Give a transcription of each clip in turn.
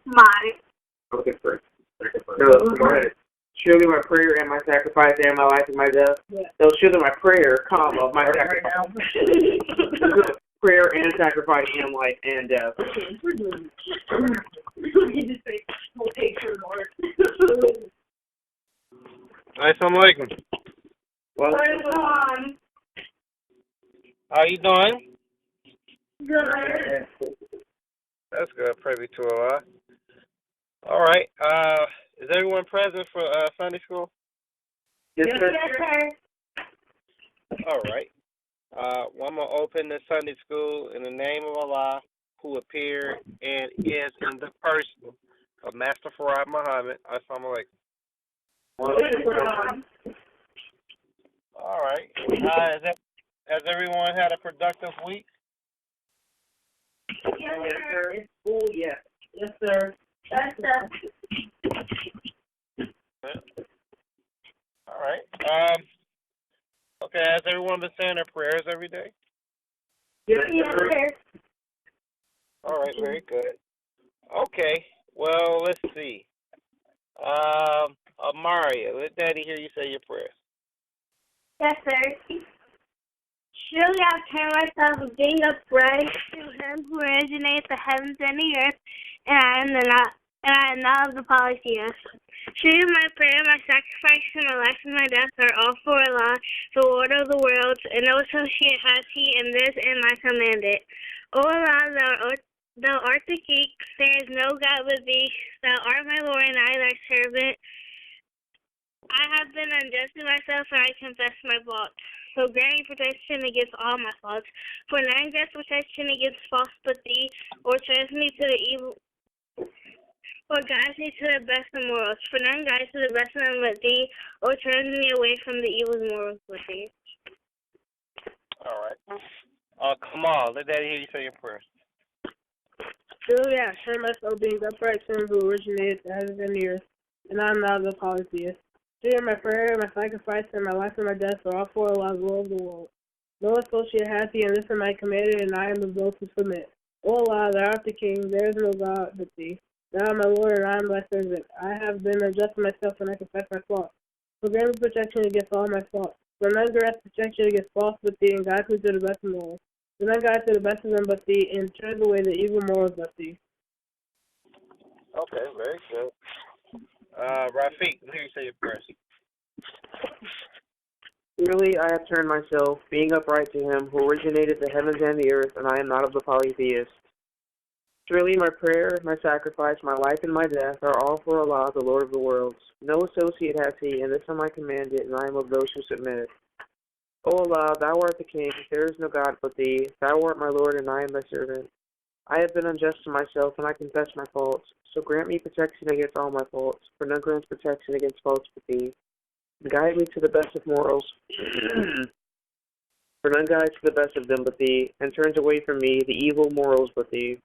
Mine. Okay, first. So, go ahead. Surely my prayer and my sacrifice and my life and my death. Yeah. So surely my prayer, comma, my sacrifice. Prayer and sacrifice and life and death. Okay, we're doing it. You just say, we'll take your Lord. Assalamu alaikum. Well, how you doing? Good. That's good. Pray be to Allah. All right. Is everyone present for Sunday school? yes, sir. Yes, sir. All right. Well, I'm going to open the Sunday school in the name of Allah, who appeared and is in the person of Master Farad Muhammad. Assalamu alaikum. All right. Has everyone had a productive week? Yes, sir. Oh, yes. Yes, sir. Yes, sir. All right. Okay, has everyone been saying their prayers every day? Yes, Yes, sir. sir. All right, very good. Okay, well, let's see. Maria, let Daddy hear you say your prayers. Yes, sir. Surely I turn myself of being upright to him who originates the heavens and the earth, and I am not of the polytheists. Surely my prayer, my sacrifice, and my life and my death are all for Allah, the Lord of the worlds, and no associate has he in this and I command it. O Allah, thou art the King, there is no God but thee, thou art my Lord, and I thy servant. I have been unjust to myself, and I confess my faults. So grant me protection against all my faults. For none grants protection against false but thee, or turns me to the evil, or guides me to the best of morals. For none guides to the best of them but thee, or turns me away from the evil morals but thee. All right. Come on, let Daddy hear you say your prayers. Surely I turn myself being upright to him who originated the heavens and the earth, and I am not the polytheist. Surely my prayer, my sacrifice, and my life and my death are all for Allah, the Lord of the world. No associate has he, and this am I commanded, and I am of those who submit. O Allah, thou art the King, there is no God but thee. Thou art my Lord, and I am thy servant. I have been unjust to myself, and I confess my faults. So grant me protection against all my faults. For none grants protection against false but thee, and guides me to the best of morals. For none guides to the best of them but thee, and turns away the evil morals but thee. Okay, very good. Rafiq, let me say your prayers. Surely I have turned myself, being upright to him who originated the heavens and the earth, and I am not of the polytheists. Surely my prayer, my sacrifice, my life, and my death are all for Allah, the Lord of the worlds. No associate has he, and this am I commanded, and I am of those who submit. O Allah, thou art the King, there is no God but thee. Thou art my Lord, and I am thy servant. I have been unjust to myself, and I confess my faults. So grant me protection against all my faults, for none grants protection against faults but thee. Guide me to the best of morals, for none guides to the best of them but thee, and turns away from me the evil morals but thee.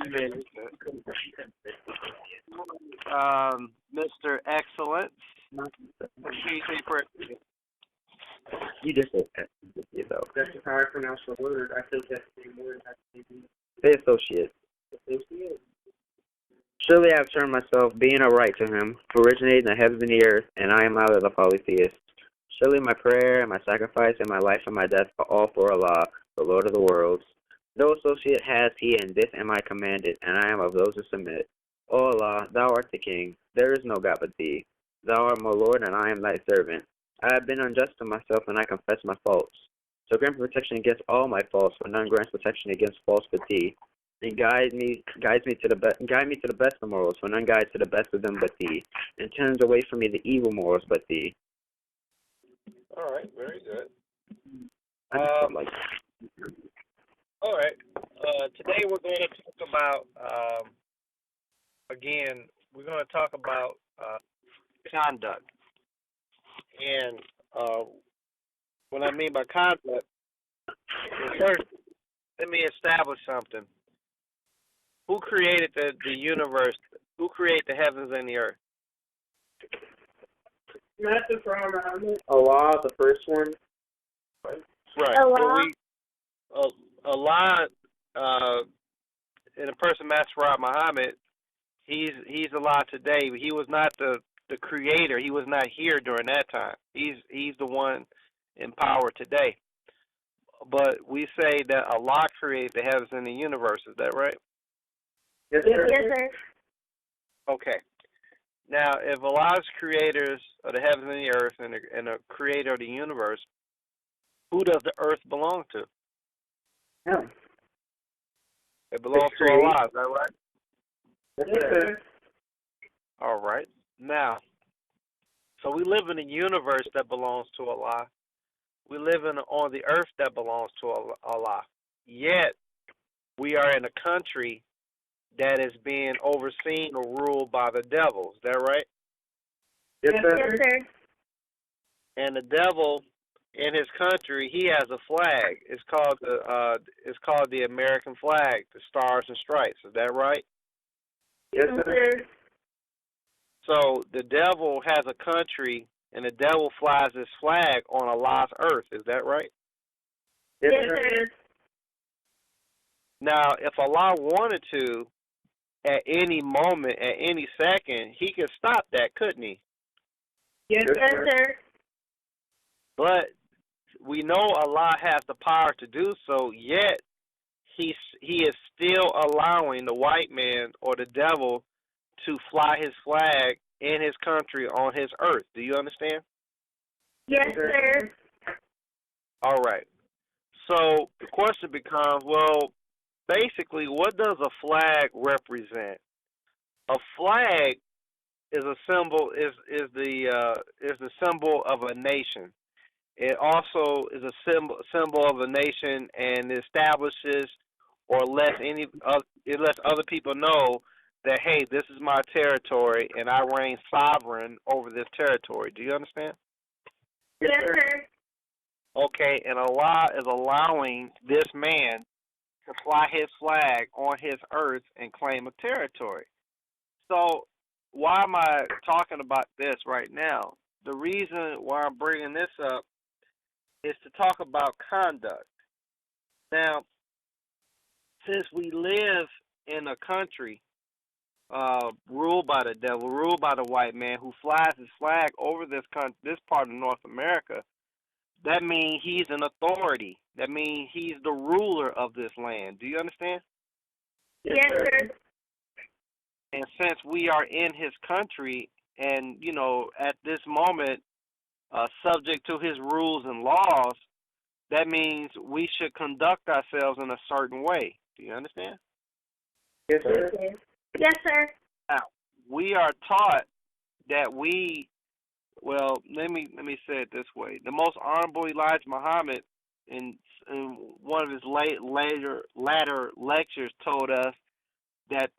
Okay. Mr. Excellence, let me hear you say your prayers. You just said that. That's how I pronounce the word. I think that's the word. Say associate. Associate. Surely I have turned myself, being upright to him, who originated in the heavens and the earth, and I am out of the polytheists. Surely my prayer, and my sacrifice, and my life and my death are all for Allah, the Lord of the worlds. No associate has he, and this am I commanded, and I am of those who submit. O Allah, thou art the King, there is no God but thee. Thou art my Lord, and I am thy servant. I have been unjust to myself, and I confess my faults. So grant protection against all my faults, for none grants protection against faults but thee. And guide me to the best of morals, for none guides to the best of them but thee, and turns away from me the evil morals but thee. All right, very good. Like all right. Today we're going to talk about, again, we're going to talk about conduct. And what I mean by conduct, first, let me establish something. Who created the universe? Who created the heavens and the earth? Master Farad Muhammad. Allah, the first one. Right. Allah. Allah, and a person Master Muhammad, he's alive today, but he was not the creator. He was not here during that time. He's the one in power today. But we say that Allah created the heavens and the universe. Is that right? Yes, sir. Yes, sir. Okay. Now, if Allah's creators of the heavens and the earth and the creator of the universe, who does the earth belong to? Him. It belongs to Allah. Is that right? Yes, sir. All right. Now, so we live in a universe that belongs to Allah. We live on the earth that belongs to Allah. Yet, we are in a country that is being overseen or ruled by the devil. Is that right? Yes, sir. Yes, sir. And the devil in his country, he has a flag. It's called the American flag, the Stars and Stripes. Is that right? Yes, Yes, sir. sir. So the devil has a country, and the devil flies his flag on Allah's earth. Is that right? Yes, Yes, sir. sir. Now, if Allah wanted to, at any moment, at any second, he could stop that, couldn't he? Yes, Yes, sir. But we know Allah has the power to do so, yet he is still allowing the white man or the devil to fly his flag in his country on his earth. Do you understand? Yes, sir. All right. So the question becomes, well, basically, what does a flag represent? A flag is a symbol is the symbol of a nation. It also is a symbol of a nation, and it establishes or it lets other people know that, hey, this is my territory and I reign sovereign over this territory. Do you understand? Yes, sir. Okay, and Allah is allowing this man to fly his flag on his earth and claim a territory. So why am I talking about this right now? The reason why I'm bringing this up is to talk about conduct. Now, since we live in a country ruled by the devil, ruled by the white man who flies his flag over this part of North America, that means he's an authority. That means he's the ruler of this land. Do you understand? Yes, sir. And since we are in his country and, at this moment, subject to his rules and laws, that means we should conduct ourselves in a certain way. Do you understand? Yes, sir. Yes, sir. Now, we are taught that let me say it this way. The most honorable Elijah Muhammad, in one of his latter lectures, told us that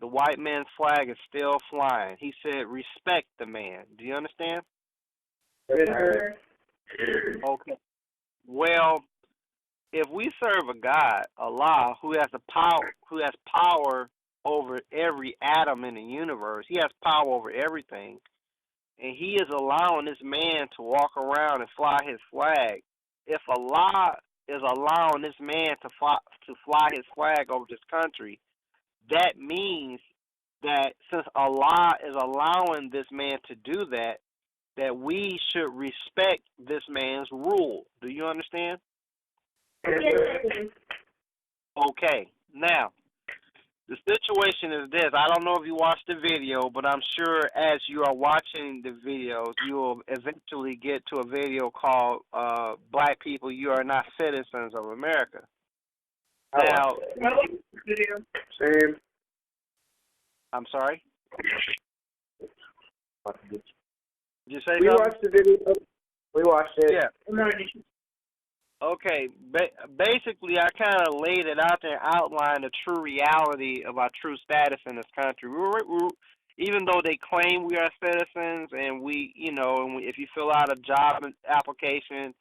the white man's flag is still flying. He said, respect the man. Do you understand? Yes, sir. Okay. Well, if we serve a God, Allah, who has power over every atom in the universe, he has power over everything, and he is allowing this man to walk around and fly his flag. If Allah is allowing this man to fly his flag over this country, that means that since Allah is allowing this man to do that, that we should respect this man's rule. Do you understand? Yes, Yes, sir. sir. Okay. Now, the situation is this. I don't know if you watched the video, but I'm sure as you are watching the videos, you will eventually get to a video called Black People, You Are Not Citizens of America. Now, Same. I'm sorry? Did you say We something? watched the video. We watched it. Yeah. Okay. Basically, I kind of laid it out there and outlined the true reality of our true status in this country. Even though they claim we are citizens, and if you fill out a job application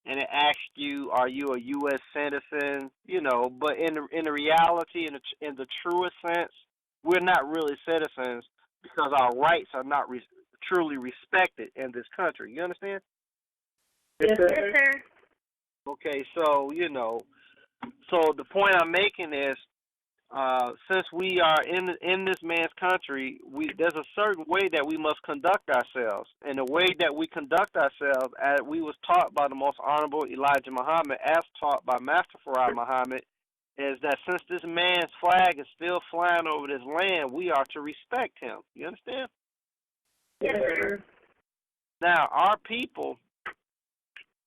and it asks you, are you a U.S. citizen? But in the reality, in the truest sense, we're not really citizens because our rights are not truly respected in this country. You understand? Yes, Yes, sir. sir. Okay, so, So the point I'm making is, since we are in this man's country, there's a certain way that we must conduct ourselves, and the way that we conduct ourselves, as we was taught by the Most Honorable Elijah Muhammad, as taught by Master Farad Muhammad, is that since this man's flag is still flying over this land, we are to respect him. You understand? Yes, sir. Now, our people,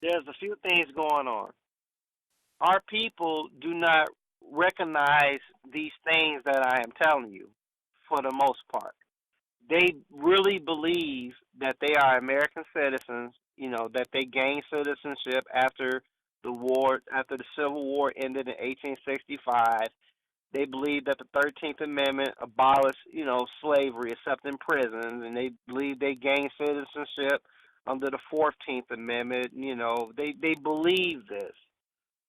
there's a few things going on. Our people do not recognize these things that I am telling you, for the most part. They really believe that they are American citizens, that they gained citizenship after the war, after the Civil War ended in 1865. They believe that the 13th Amendment abolished, slavery except in prisons, and they believe they gained citizenship under the 14th Amendment. They believe this.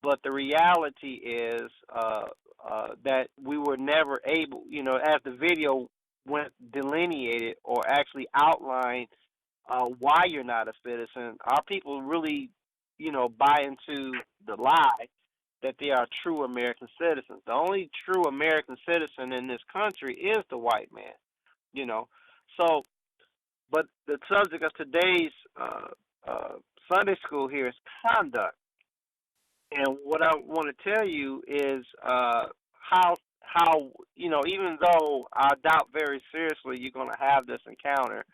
But the reality is that we were never able, as the video went delineated or actually outlined why you're not a citizen, our people really, buy into the lie that they are true American citizens. The only true American citizen in this country is the white man, So, but the subject of today's Sunday school here is conduct. And what I want to tell you is how even though I doubt very seriously you're going to have this encounter,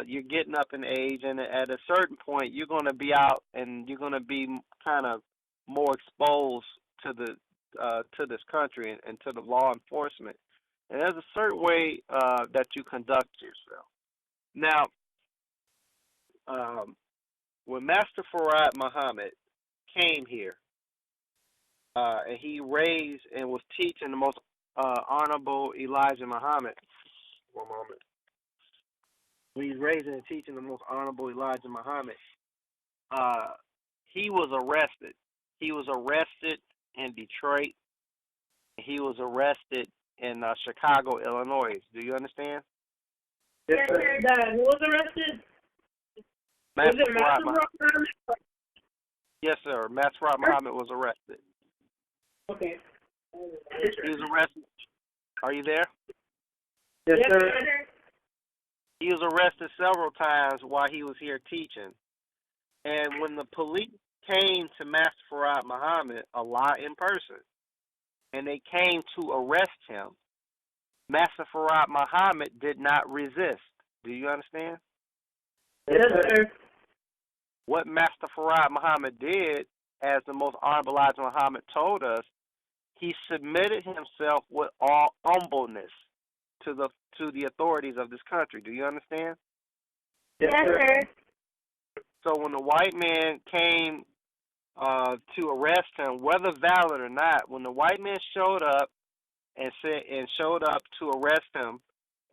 you're getting up in age, and at a certain point you're going to be out and you're going to be kind of more exposed to this country and to the law enforcement. And there's a certain way that you conduct yourself. Now, when Master Farad Muhammad came here, and he raised and was teaching the Most Honorable Elijah Muhammad. One moment. When he's raising and teaching the Most Honorable Elijah Muhammad, he was arrested. He was arrested in Detroit. He was arrested in Chicago, Illinois. Do you understand? Yes, sir. Dad, who was arrested? Master Was it Master Farad Muhammad? Yes, sir. Master Farad Muhammad was arrested. Okay. He was arrested. Are you there? Yes, Yes, sir. sir. He was arrested several times while he was here teaching. And when the police came to Master Farad Muhammad a lot in person, and they came to arrest him, Master Farad Muhammad did not resist. Do you understand? Yes, sir. What Master Farad Muhammad did, as the Most Honorable Elijah Muhammad told us, he submitted himself with all humbleness to the authorities of this country. Do you understand? Yes, sir. So when the white man came to arrest him, whether valid or not, when the white man showed up to arrest him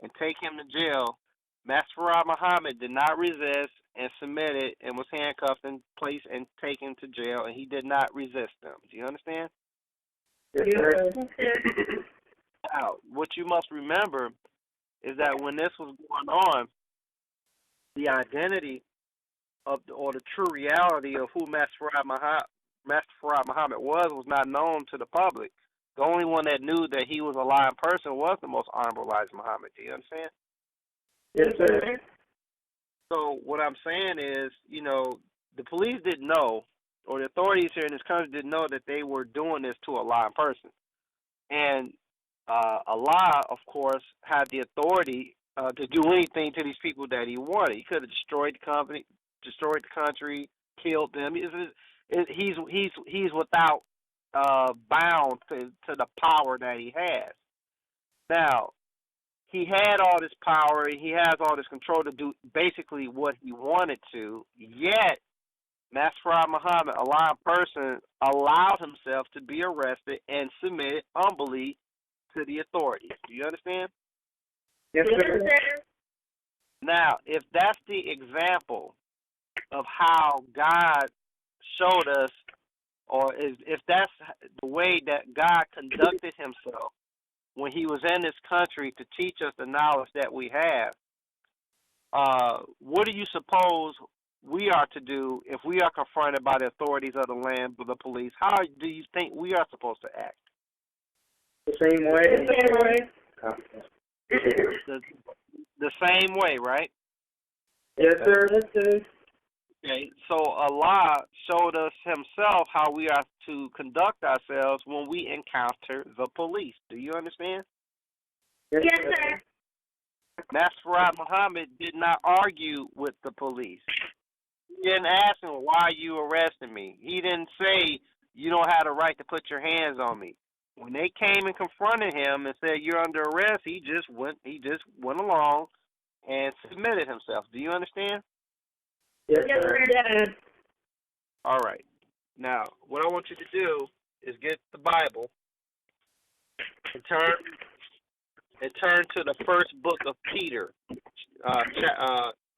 and take him to jail, Master Farad Muhammad did not resist and submitted and was handcuffed and placed and taken to jail, and he did not resist them. Do you understand? Yes, Yes, sir. sir. Yes, sir. Now, what you must remember is that when this was going on, the identity or the true reality of who Master Farad Muhammad was not known to the public. The only one that knew that he was a lying person was the Most Honorable Elijah Muhammad. Do you understand? Yes, sir. So what I'm saying is, the police didn't know, or the authorities here in this country didn't know that they were doing this to a lying person. And Allah, of course, had the authority to do anything to these people that he wanted. He could have destroyed the company, destroyed the country, killed them. He's without bound to the power that he has. Now, he had all this power, he has all this control to do basically what he wanted to, yet Master Farad Muhammad, a lying person, allowed himself to be arrested and submitted humbly to the authorities. Do you understand? Yes, Yes, sir. sir. Now, if that's the example of how God showed us, or if that's the way that God conducted himself when he was in this country to teach us the knowledge that we have, what do you suppose we are to do if we are confronted by the authorities of the land, the police? How do you think we are supposed to act? The same way. The same way, right? Yes, sir. Yes, sir. Okay, so Allah showed us himself how we are to conduct ourselves when we encounter the police. Do you understand? Yes, sir. Master Muhammad did not argue with the police. He didn't ask him, why are you arresting me? He didn't say, you don't have the right to put your hands on me. When they came and confronted him and said, you're under arrest, he just went along and submitted himself. Do you understand? Yes, Yes, sir. sir. All right. Now, what I want you to do is get the Bible and turn to the first book of Peter,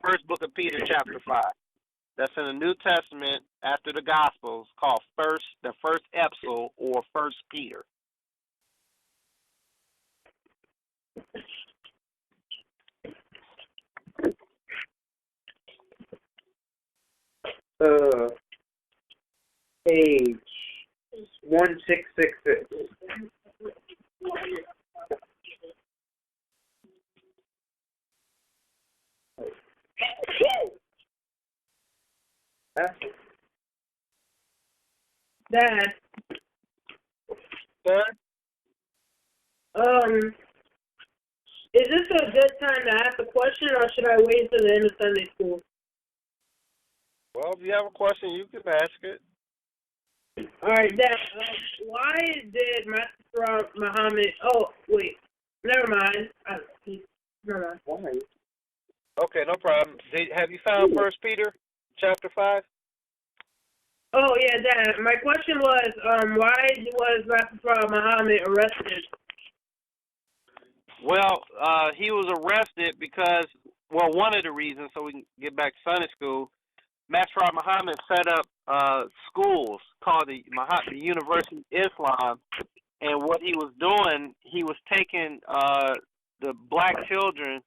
first book of Peter, chapter 5. That's in the New Testament after the Gospels, called the first epistle or First Peter. Page 1666. Dad. Sir? Is this a good time to ask a question, or should I wait till the end of Sunday school? Well, if you have a question, you can ask it. All right, Dad. Why did Master Muhammad? Oh, wait. Never mind. Never mind. Why? Okay, no problem. Have you found First Peter, chapter 5? Oh yeah, Dad. My question was, why was Master Muhammad arrested? Well, he was arrested because, one of the reasons, so we can get back to Sunday school, Master Muhammad set up schools called the University of Islam, and what he was doing, he was taking the black children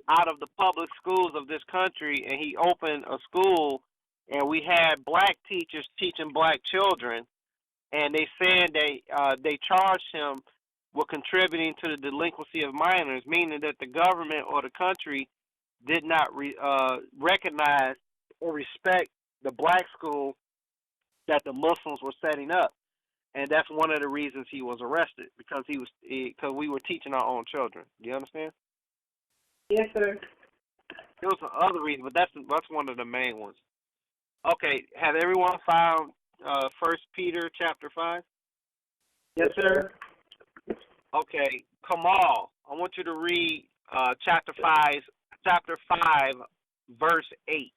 out of the public schools of this country, and he opened a school, and we had black teachers teaching black children, and they said they charged him with contributing to the delinquency of minors, meaning that the government or the country did not recognize or respect the black school that the Muslims were setting up, and that's one of the reasons he was arrested, because we were teaching our own children. Do you understand? Yes, sir. There was some other reasons, but that's one of the main ones. Okay, have everyone found First Peter chapter 5? Yes, sir. Okay, Kamal, I want you to read chapter 5, verse 8.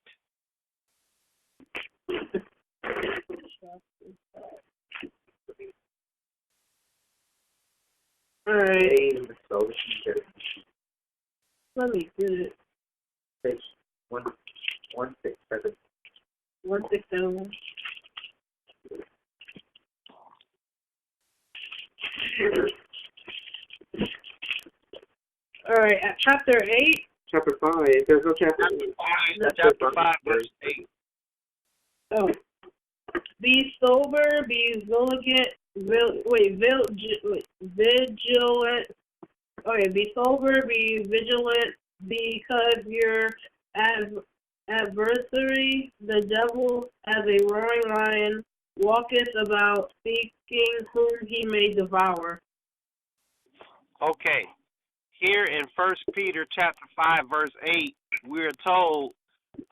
All right. So, Let me get it. page 167. 167. All right, at chapter 8. Chapter 5. There's no chapter 8. Chapter 5, verse 8. Oh. Be sober, be vigilant. Vigilant. Okay, be sober, be vigilant, because your adversary, the devil, as a roaring lion, walketh about, seeking whom he may devour. Okay. Here in 1 Peter chapter 5, verse 8, we are told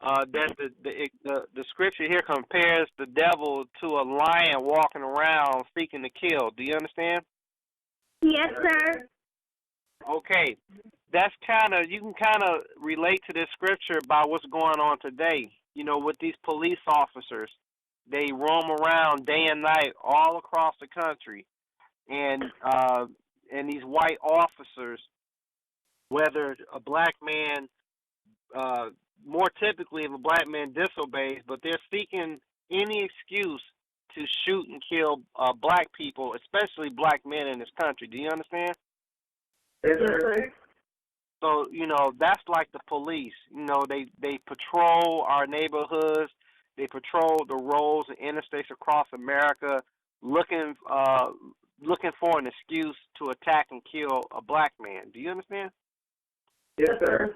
that the scripture here compares the devil to a lion walking around seeking to kill. Do you understand? Yes, sir. Okay. You can kind of relate to this scripture by what's going on today. You know, with these police officers, they roam around day and night all across the country, and these white officers, whether a black man, more typically if a black man disobeys, but they're seeking any excuse to shoot and kill black people, especially black men in this country. Do you understand? Yes, sir. So, that's like the police. They patrol our neighborhoods. They patrol the roads and interstates across America, looking looking for an excuse to attack and kill a black man. Do you understand? Yes, sir.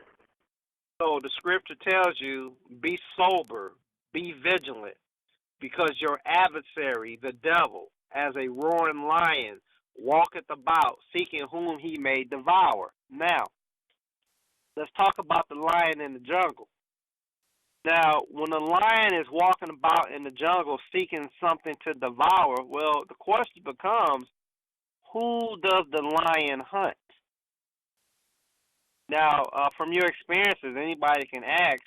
So the scripture tells you, be sober, be vigilant, because your adversary, the devil, as a roaring lion, walketh about, seeking whom he may devour. Now, let's talk about the lion in the jungle. Now, when a lion is walking about in the jungle seeking something to devour, well, the question becomes, who does the lion hunt? Now, from your experiences, anybody can ask.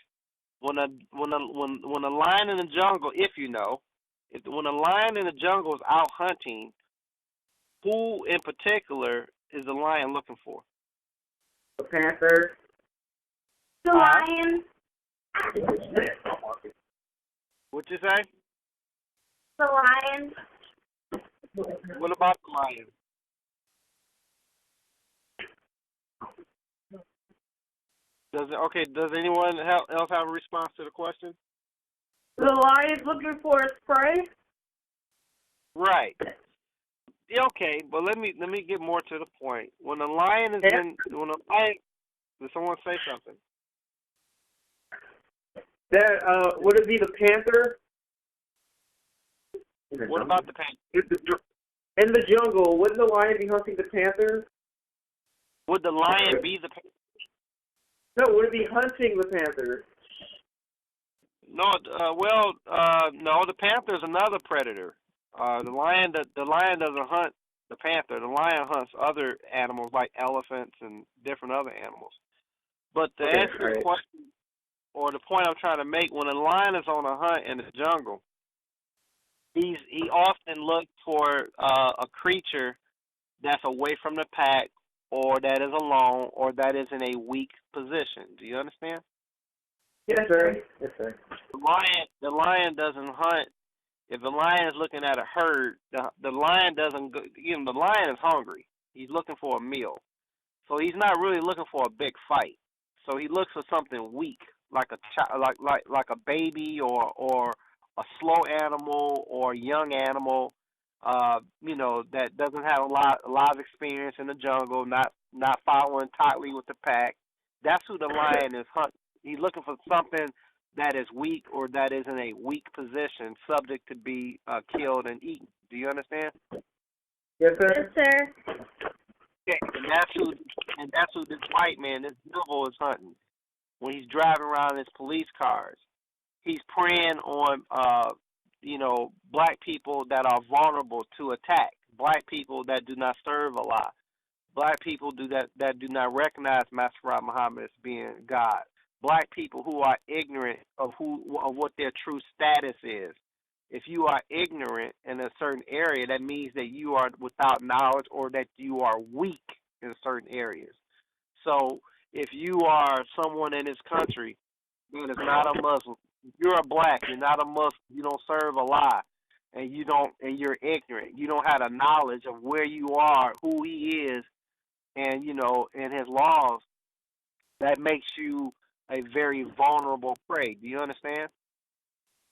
When a lion in the jungle, when a lion in the jungle is out hunting, who in particular is the lion looking for? The panther. The lion. What you say? The lion. What about the lion? Does anyone else have a response to the question? The lion's looking for its prey? Right. Yeah, okay, but let me get more to the point. When a lion is did someone say something? That would it be the panther? What about the panther? In the jungle, wouldn't the lion be hunting the panther? Would the lion be the panther? No, would it be hunting the panther? No, no. The panther is another predator. The lion doesn't hunt the panther. The lion hunts other animals like elephants and different other animals. But to answer the question, or the point I'm trying to make, when a lion is on a hunt in the jungle, he often looks for a creature that's away from the pack, or that is alone, or that is in a weak position. Do you understand? Yes, sir. Yes, sir. The lion doesn't hunt. If the lion is looking at a herd, the lion doesn't go. The lion is hungry. He's looking for a meal, so he's not really looking for a big fight. So he looks for something weak, like a like a baby, or a slow animal, or a young animal. That doesn't have a lot of experience in the jungle, not following tightly with the pack. That's who the lion is hunting. He's looking for something that is weak, or that is in a weak position, subject to be killed and eaten. Do you understand? Yes, sir. Yes, sir. Yeah, and that's who this white man, this devil, is hunting. When he's driving around in his police cars, he's preying on black people that are vulnerable to attack, black people that do not serve Allah, black people that do not recognize Master Muhammad as being God, black people who are ignorant of what their true status is. If you are ignorant in a certain area, that means that you are without knowledge, or that you are weak in certain areas. So if you are someone in this country that is not a Muslim, you're a black, you're not a Muslim, you don't serve Allah, and you're ignorant. You don't have the knowledge of where you are, who He is, and and His laws. That makes you a very vulnerable prey. Do you understand?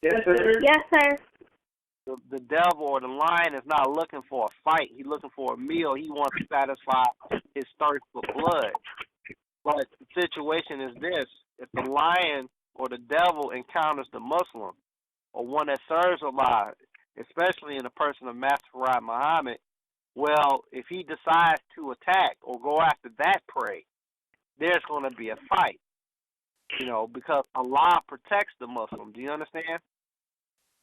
Yes, sir. Yes, sir. The devil or the lion is not looking for a fight. He's looking for a meal. He wants to satisfy his thirst for blood. But the situation is this: if the lion or the devil encounters the Muslim, or one that serves Allah, especially in the person of Master Muhammad, well, if he decides to attack or go after that prey, there's going to be a fight. Because Allah protects the Muslim. Do you understand?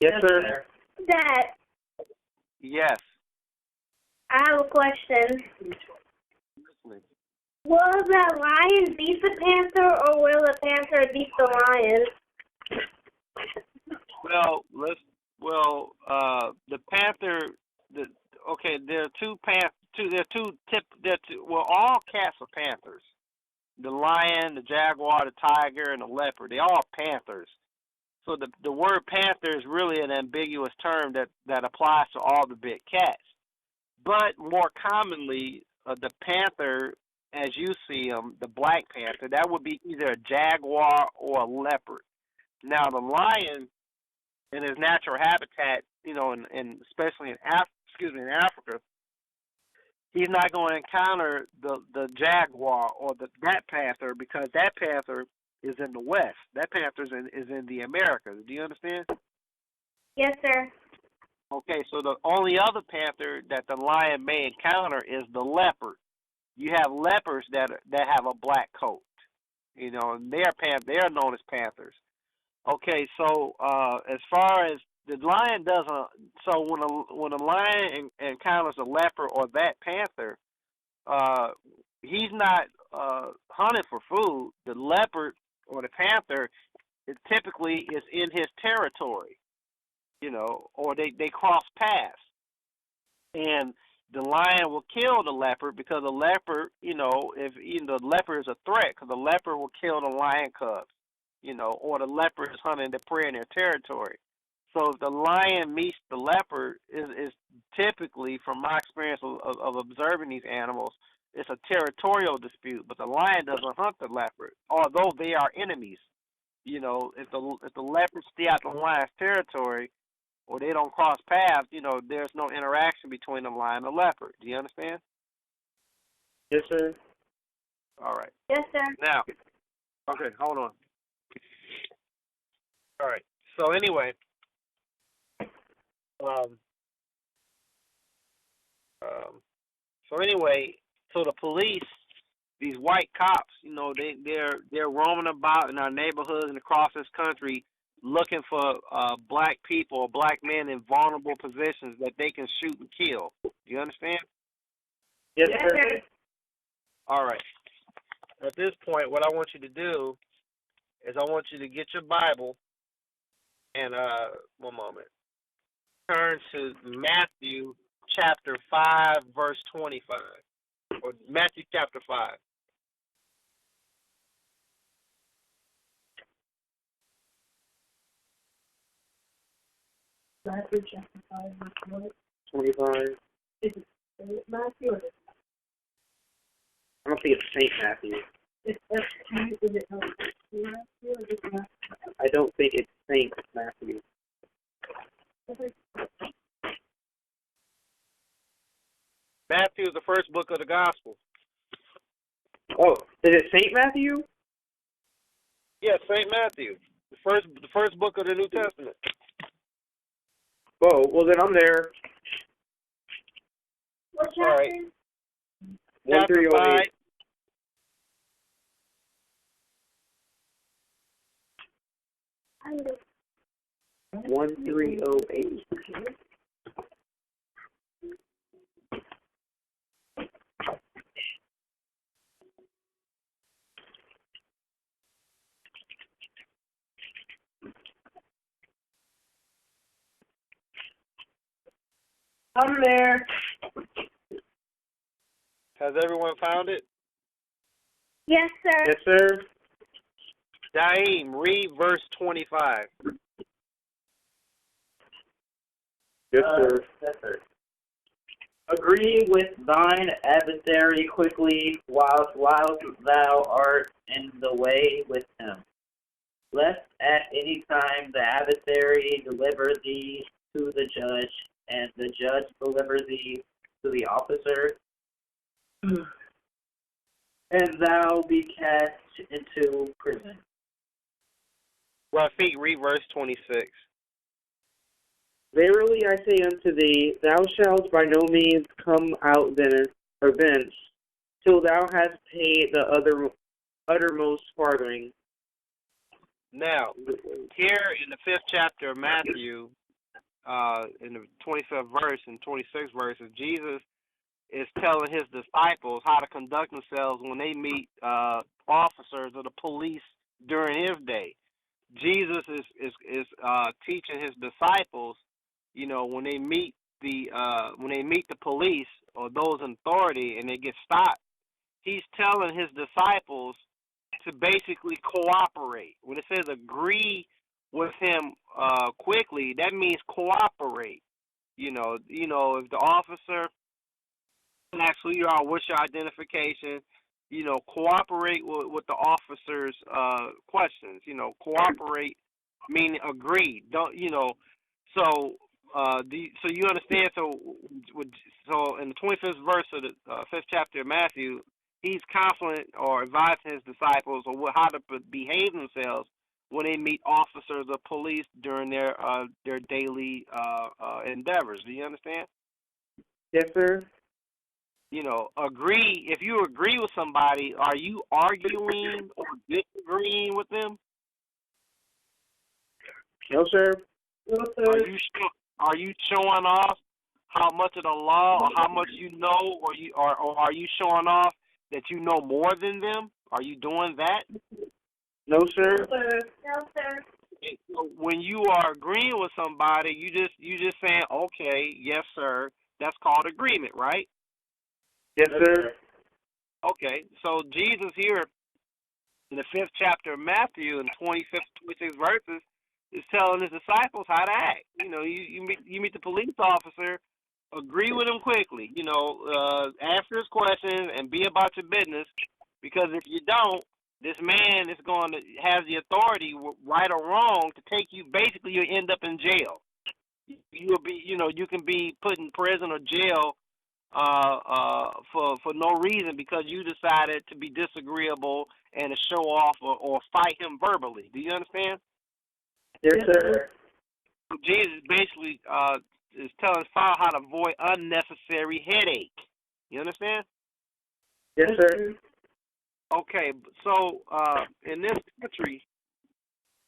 Yes, sir. Dad, Yes. I have a question. Listening. Will the lion beat the panther, or will the panther beat the lion? The panther. There are two all cats are panthers. The lion, the jaguar, the tiger, and the leopard. They all panthers. So the word panther is really an ambiguous term that applies to all the big cats. But more commonly, the panther as you see them, the black panther, that would be either a jaguar or a leopard. Now, the lion in his natural habitat, in especially in Africa, he's not going to encounter the jaguar or that panther because that panther is in the West. That panther is in the Americas. Do you understand? Yes, sir. Okay, so the only other panther that the lion may encounter is the leopard. You have leopards that have a black coat, and they're known as panthers. Okay, so as far as the lion doesn't, so when a lion encounters a leopard or that panther, he's not hunting for food. The leopard or the panther, it typically is in his territory, or they cross paths, and the lion will kill the leopard because the leopard, if the leopard is a threat, because the leopard will kill the lion cubs, or the leopard is hunting the prey in their territory. So if the lion meets the leopard, is typically, from my experience of observing these animals, it's a territorial dispute. But the lion doesn't hunt the leopard, although they are enemies. If the leopards stay out the lion's territory, or they don't cross paths, there's no interaction between the lion and the leopard. Do you understand? Yes, sir. All right. Yes, sir. Now, okay, hold on. All right. So anyway, so the police, these white cops, they're roaming about in our neighborhoods and across this country, looking for black people or black men in vulnerable positions that they can shoot and kill. Do you understand? Yes, Yes, sir. sir. All right. At this point, what I want you to do is I want you to get your Bible and one moment. Turn to Matthew chapter 5, verse 25. Or Matthew chapter 5. Matthew chapter 5, verse 1. 25. Is it Matthew or is it I don't think it's St. Matthew. It's F2? Is it Matthew or is it Matthew? I don't think it's St. Matthew. Matthew is the first book of the gospel. Oh, is it St. Matthew? Yes, St. Matthew. The first book of the New Testament. Oh, well then I'm there. What All right. chapter? Chapter 5. 1308. I'm there. Has everyone found it? Yes, sir. Yes, sir. Daim, read verse 25. Yes, sir. Yes, sir. Agree with thine adversary quickly whilst thou art in the way with him, lest at any time the adversary deliver thee to the judge, and the judge deliver thee to the officer, and thou be cast into prison. Rafiq, read verse 26. Verily I say unto thee, thou shalt by no means come out thence, till thou hast paid the uttermost farthing. Now, here in the 5th chapter of Matthew, in the 25th verse and 26th verse, Jesus is telling his disciples how to conduct themselves when they meet officers of the police during his day. Jesus is teaching his disciples, when they meet the police or those in authority and they get stopped, he's telling his disciples to basically cooperate. When it says agree with him quickly, that means cooperate. If the officer asks who you are, what's your identification, cooperate with the officer's questions. Cooperate meaning agree. Don't so so you understand? So in the 25th verse of the 5th chapter of Matthew, he's counseling or advising his disciples on how to behave themselves when they meet officers of police during their daily endeavors. Do you understand? Yes, sir. Agree. If you agree with somebody, are you arguing or disagreeing with them? No, sir. No, sir. Are you showing off how much of the law or how much you know, or are you showing off that you know more than them? Are you doing that? No, sir. No, sir. So when you are agreeing with somebody, you just saying, okay, yes, sir. That's called agreement, right? Yes, sir. Okay, so Jesus here in the 5th chapter of Matthew, in 25th, 26 verses, is telling his disciples how to act. You meet the police officer, agree with him quickly. Answer his questions and be about your business. Because if you don't, this man is going to have the authority, right or wrong, to take you. Basically, you'll end up in jail. You'll be, you can be put in prison or jail for no reason because you decided to be disagreeable and to show off or fight him verbally. Do you understand? Yes, sir. Jesus basically is telling us how to avoid unnecessary headache. You understand? Yes, sir. Okay, so in this country,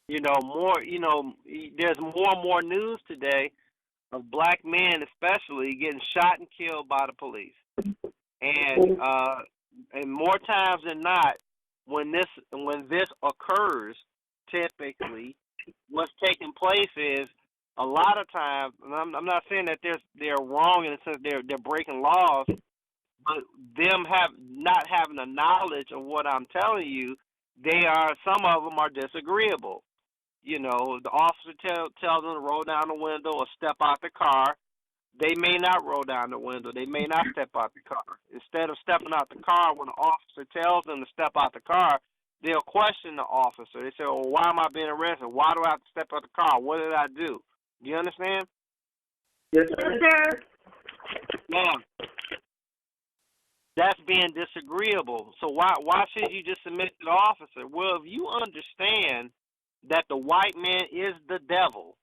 there's more and more news today of black men, especially, getting shot and killed by the police, and more times than not, when this occurs, typically, what's taking place is a lot of times, and I'm not saying that they're wrong in the sense they're breaking laws, but them not having the knowledge of what I'm telling you, some of them are disagreeable. The officer tells them to roll down the window or step out the car. They may not roll down the window. They may not step out the car. Instead of stepping out the car, when the officer tells them to step out the car, they'll question the officer. They say, well, why am I being arrested? Why do I have to step out the car? What did I do? Do you understand? Yes, Yes, sir. sir. Yeah. That's being disagreeable. So why should you just submit to the officer? Well, if you understand that the white man is the devil,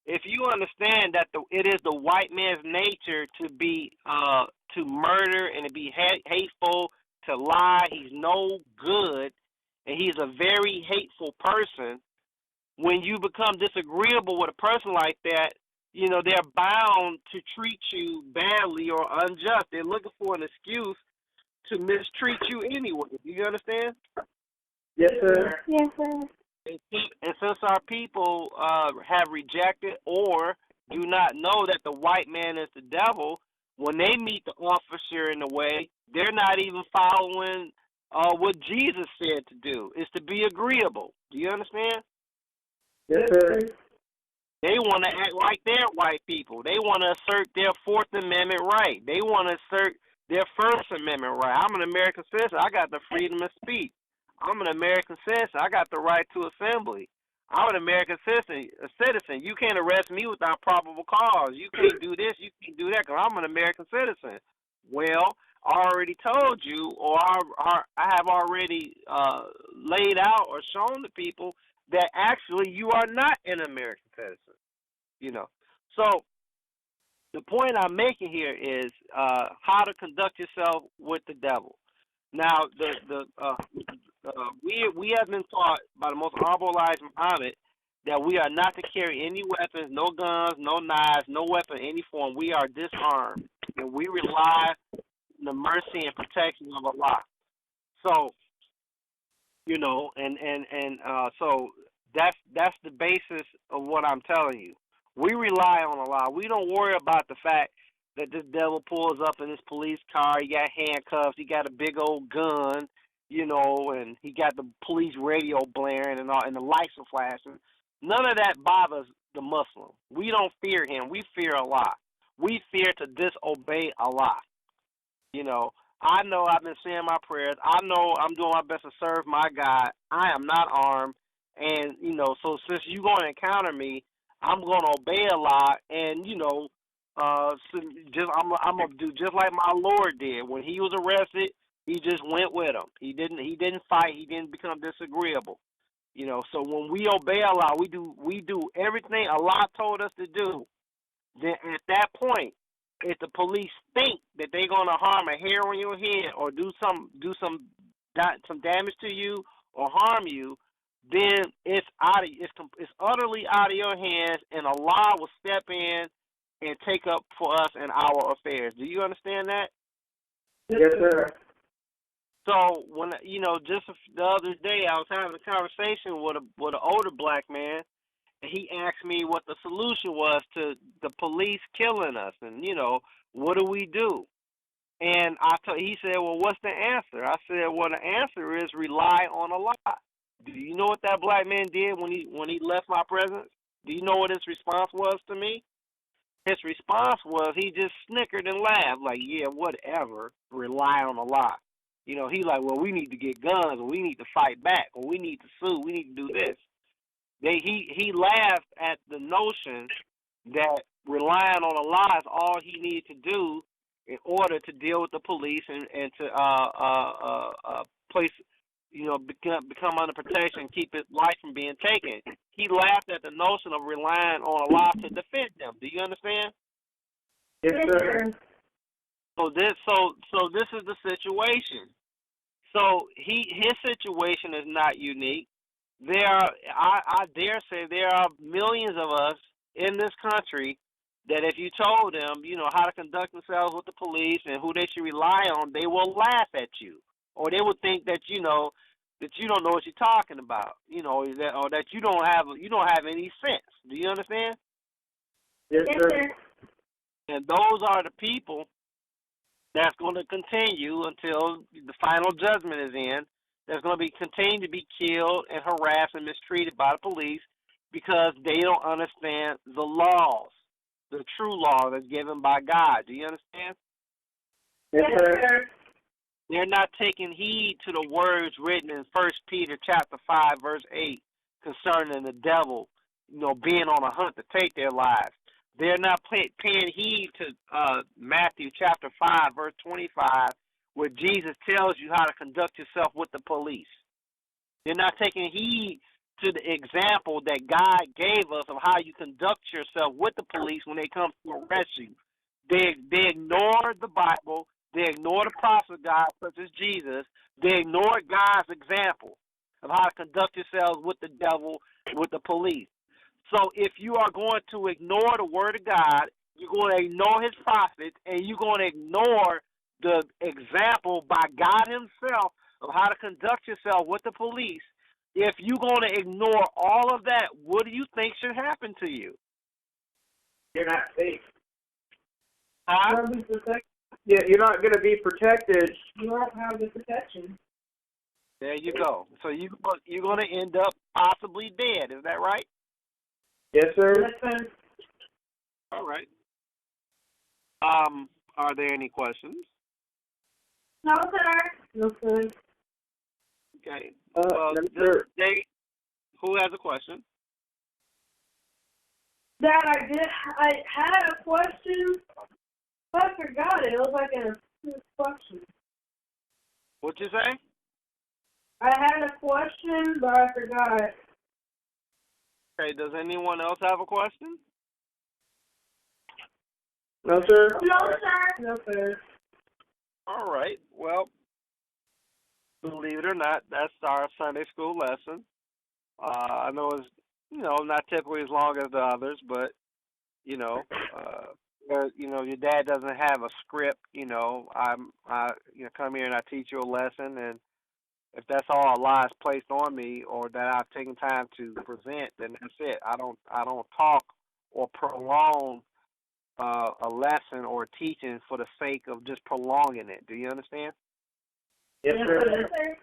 if you understand that it is the white man's nature to be to murder and to be hateful, to lie, he's no good, and he's a very hateful person. When you become disagreeable with a person like that, they're bound to treat you badly or unjust. They're looking for an excuse to mistreat you anyway. Do you understand? Yes, sir. Yes, sir. And since our people have rejected or do not know that the white man is the devil, when they meet the officer in the way, they're not even following what Jesus said to do, is to be agreeable. Do you understand? Yes, sir. They want to act like they're white people. They want to assert their Fourth Amendment right. They want to assert their First Amendment right. I'm an American citizen. I got the freedom of speech. I'm an American citizen. I got the right to assembly. I'm an American citizen. You can't arrest me without probable cause. You can't do this. You can't do that because I'm an American citizen. Well, I already told you, or I have already laid out or shown to people that actually you are not an American citizen. So the point I'm making here is how to conduct yourself with the devil. Now, we have been taught by the most honorable Elijah Muhammad that we are not to carry any weapons, no guns, no knives, no weapon in any form. We are disarmed, and we rely on the mercy and protection of Allah. So, so that's the basis of what I'm telling you. We rely on Allah. We don't worry about the fact that this devil pulls up in his police car. He got handcuffs. He got a big old gun, and he got the police radio blaring and all, and the lights are flashing. None of that bothers the Muslim. We don't fear him. We fear Allah. We fear to disobey Allah. I know I've been saying my prayers. I know I'm doing my best to serve my God. I am not armed. And, you know, so since you're going to encounter me, I'm going to obey a lot. And, you know, I'm going to do just like my Lord did. When he was arrested, he just went with him. He didn't fight. He didn't become disagreeable. You know, so when we obey Allah, we do everything Allah told us to do. Then at that point, if the police think that they're gonna harm a hair on your head or do some damage to you or harm you, then it's utterly out of your hands, and Allah will step in and take up for us in our affairs. Do you understand that? Yes, sir. So when just the other day, I was having a conversation with an older black man, and he asked me what the solution was to the police killing us, and what do we do? And he said, well, what's the answer? I said, well, the answer is rely on Allah. Do you know what that black man did when he left my presence? Do you know what his response was to me? His response was he just snickered and laughed, like, yeah, whatever, rely on Allah. He like, well, we need to get guns, or we need to fight back, or we need to sue, we need to do this. He laughed at the notion that relying on Allah is all he needed to do in order to deal with the police and to place, become under protection, keep his life from being taken. He laughed at the notion of relying on Allah to defend them. Do you understand? Yes, sir. So this is the situation. So his situation is not unique. I dare say there are millions of us in this country that if you told them, how to conduct themselves with the police and who they should rely on, they will laugh at you, or they would think that you don't know what you're talking about, or that you don't have any sense. Do you understand? Yes, sir. And those are the people that's going to continue until the final judgment is in. That's going to continue to be killed and harassed and mistreated by the police because they don't understand the laws, the true law that's given by God. Do you understand? Yes, sir. They're not taking heed to the words written in 1 Peter chapter 5, verse 8, concerning the devil, being on a hunt to take their lives. They're not paying heed to Matthew chapter 5, verse 25, where Jesus tells you how to conduct yourself with the police. They're not taking heed to the example that God gave us of how you conduct yourself with the police when they come to arrest you. They ignore the Bible. They ignore the prophets of God, such as Jesus. They ignore God's example of how to conduct yourselves with the devil, with the police. So if you are going to ignore the word of God, you're going to ignore his prophets, and you're going to ignore the example by God himself of how to conduct yourself with the police. If you're going to ignore all of that, what do you think should happen to you? You're not safe. Huh? Yeah, you're not going to be protected. You won't have the protection. There you go. So you're going to end up possibly dead. Is that right? Yes, sir. Yes, sir. All right. Are there any questions? No, sir. No, sir. Okay. Sir. Who has a question? Dad, I had a question, but I forgot it. It was like a question. What'd you say? I had a question, but I forgot. Okay, does anyone else have a question? No, sir. No, sir. No, sir. All right. Well, believe it or not, that's our Sunday school lesson. I know it's, not typically as long as the others, but, your dad doesn't have a script, I come here and I teach you a lesson, and if that's all Allah has placed on me or that I've taken time to present, then that's it. I don't talk or prolong a lesson or teaching for the sake of just prolonging it. Do you understand? Yes, sir. Yes, sir.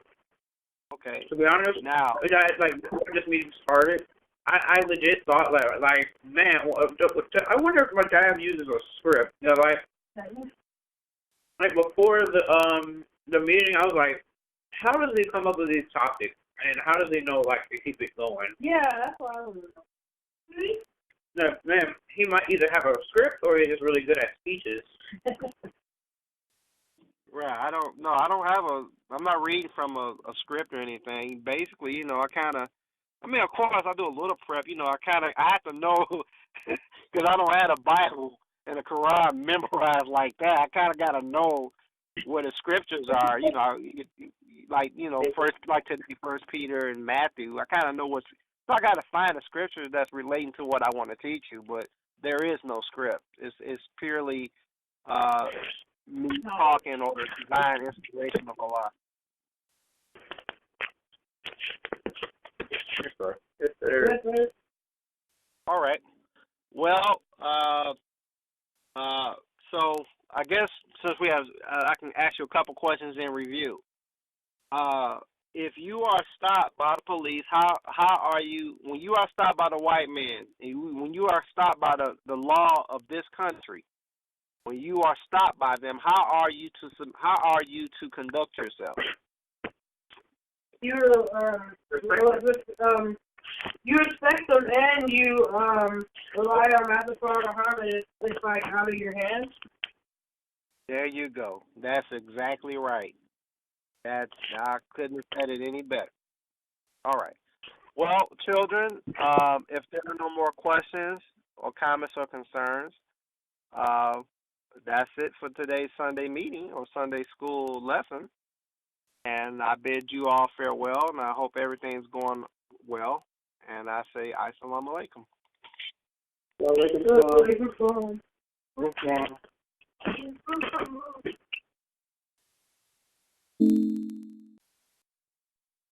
Okay. To be honest, Now, this meeting started, I legit thought man, I wonder if my dad uses a script. like before the meeting, I was like, how does he come up with these topics, and how does he know like to keep it going? Yeah, that's what I was doing. No, man, he might either have a script or he's just really good at speeches. Right. I don't know. I'm not reading from a script or anything. Basically, you know, I mean, of course, I do a little prep. You know, I have to know because I don't have a Bible and a Quran memorized like that. I kind of got to know where the scriptures are. You know, like First Peter and Matthew. I kind of know so I got to find a scripture that's relating to what I want to teach you. But there is no script. It's purely me talking or the divine inspiration of Allah. Yes, sir. All right. Well, so I guess since we have, I can ask you a couple questions in review. If you are stopped by the police, how are you when you are stopped by the white man? When you are stopped by the law of this country, when you are stopped by them, how are you to conduct yourself? You respect them and you rely on Master Father Muhammad. It's like out of your hands. There you go. That's exactly right. I couldn't have said it any better. All right. Well, children, if there are no more questions or comments or concerns, that's it for today's Sunday meeting or Sunday school lesson. And I bid you all farewell, and I hope everything's going well. And I say, Assalamu alaikum. Walaikum salam.